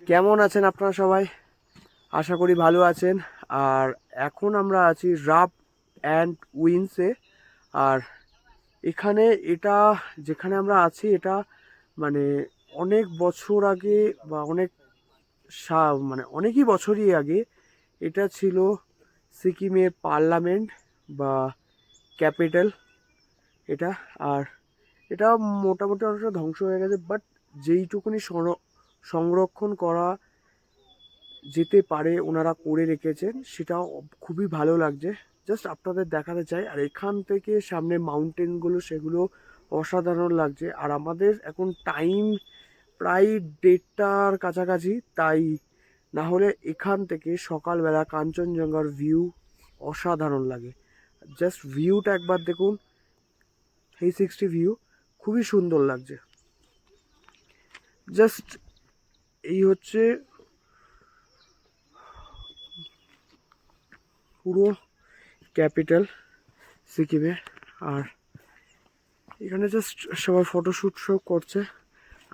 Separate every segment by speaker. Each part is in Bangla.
Speaker 1: কেমন আছেন আপনারা সবাই? আশা করি ভালো আছেন। আর এখন আমরা আছি রাফ অ্যান্ড উইন্সে। আর এখানে এটা যেখানে আমরা আছি এটা মানে অনেক বছর আগে বা মানে অনেকই বছরই আগে এটা ছিল সিকিমের পার্লামেন্ট বা ক্যাপিটাল এটা। আর এটা মোটামুটি অনেকটা ধ্বংস হয়ে গেছে, বাট যেইটুকুনি সংরক্ষণ করা যেতে পারে ওনারা করে রেখেছেন, সেটাও খুবই ভালো লাগছে। জাস্ট আপনাদের দেখাতে চাই। আর এখান থেকে সামনে মাউন্টেনগুলো সেগুলো অসাধারণ লাগছে। আর আমাদের এখন টাইম প্রায় 1:30টার কাছাকাছি, তাই না হলে এখান থেকে সকালবেলা কাঞ্চনজঙ্ঘার ভিউ অসাধারণ লাগে। জাস্ট ভিউটা একবার দেখুন, 360 ভিউ খুবই সুন্দর লাগছে। জাস্ট এই হচ্ছে পুরো ক্যাপিটাল সিকিমে। আর এখানে জাস্ট সবাই ফটোশ্যুট সব করছে।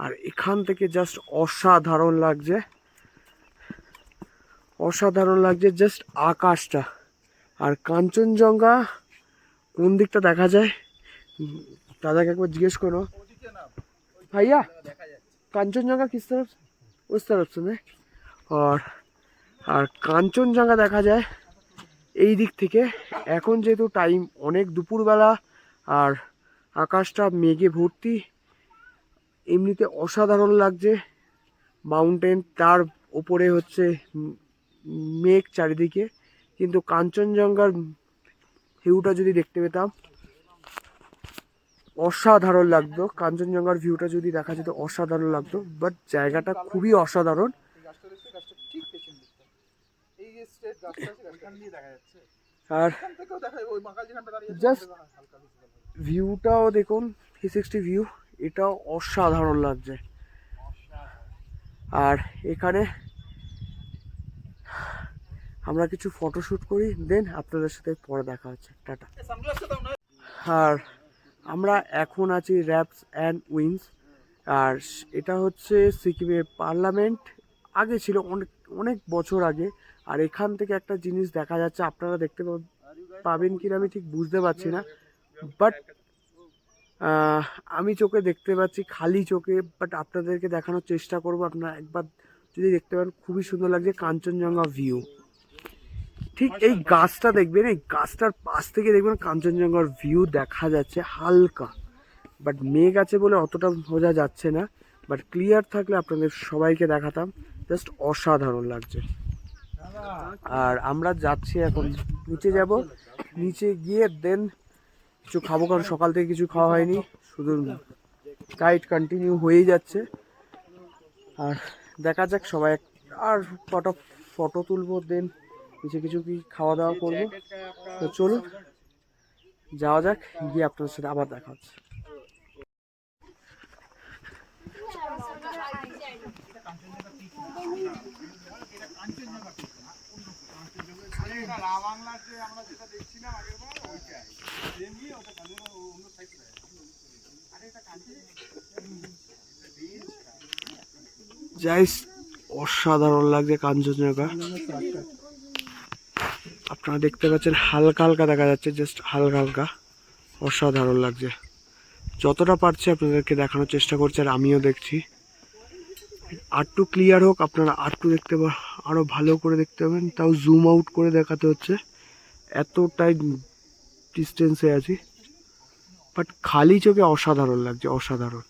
Speaker 1: আর এখান থেকে জাস্ট অসাধারণ লাগছে, অসাধারণ লাগছে জাস্ট আকাশটা। আর কাঞ্চনজঙ্ঘা কোন দিকটা দেখা যায় দাদাকে একবার জিজ্ঞেস করো। ভাইয়া কাঞ্চনজঙ্ঘা কিস তরফ? উস তরফ से नहीं? আর কাঞ্চনজঙ্ঘা দেখা যায় এই দিক থেকে। এখন যেহেতু টাইম অনেক দুপুরবেলা আর আকাশটা মেঘে ভর্তি, এমনিতে অসাধারণ লাগছে। মাউন্টেন, তার ওপরে হচ্ছে মেঘ চারিদিকে, কিন্তু কাঞ্চনজঙ্ঘার ভিউটা যদি দেখতে পেতাম অসাধারণ লাগতো। কাঞ্চনজঙ্ঘার ভিউটা যদি দেখা যেত অসাধারণ লাগতো, বাট জায়গাটা খুবই অসাধারণ। আর জাস্ট ভিউটাও দেখুন, 360 ভিউ, এটাও অসাধারণ লাগছে। আর এখানে আমরা কিছু ফটোশ্যুট করি, দেন আপনাদের সাথে পরে দেখা হচ্ছে। টাটা। আর আমরা এখন আছি রাফস অ্যান্ড উইন্স। আর এটা হচ্ছে সিকিমের পার্লামেন্ট, আগে ছিল অনেক অনেক বছর আগে। আর এখান থেকে একটা জিনিস দেখা যাচ্ছে, আপনারা দেখতে পাবেন কিনা আমি ঠিক বুঝতে পারছি না, বাট আমি চোখে দেখতে পাচ্ছি, খালি চোখে, বাট আপনাদেরকে দেখানোর চেষ্টা করব। আপনারা একবার যদি দেখতে পান, খুবই সুন্দর লাগছে কাঞ্চনজঙ্ঘা ভিউ। ঠিক এই গাছটা দেখবেন, এই গাছটার পাশ থেকে দেখবেন কাঞ্চনজঙ্ঘার ভিউ দেখা যাচ্ছে হালকা, বাট মেঘ আছে বলে অতটা বোঝা যাচ্ছে না। বাট ক্লিয়ার থাকলে আপনাদের সবাইকে দেখাতাম। জাস্ট অসাধারণ লাগছে। আর আমরা যাচ্ছি এখন নিচে যাব, নিচে গিয়ে দেন কিছু খাবো, কারণ সকাল থেকে কিছু খাওয়া হয়নি, শুধু ডাইট কন্টিনিউ হয়েই যাচ্ছে। আর দেখা যাক সবাই, আর কটা ফটো তুলবো, দেন নিচে কিছু কি খাওয়া দাওয়া করবো। তো চলুন যাওয়া যাক, গিয়ে আপনাদের সাথে আবার দেখা হচ্ছে। যাই, অসাধারণ লাগছে কাঞ্চনজঙ্ঘা। আপনারা দেখতে পাচ্ছেন হালকা হালকা দেখা যাচ্ছে, জাস্ট হালকা হালকা, অসাধারণ লাগছে। যতটা পারছি আপনাদেরকে দেখানোর চেষ্টা করছি, আর আমিও দেখছি। আরটু ক্লিয়ার হোক, আপনারা আরটু দেখতে আরো ভালো করে দেখতে পাবেন, তাও জুম আউট করে দেখাতে হচ্ছে, এতটাই ডিস্টেন্সে আছি। বাট খালি চোখে অসাধারণ লাগছে, অসাধারণ।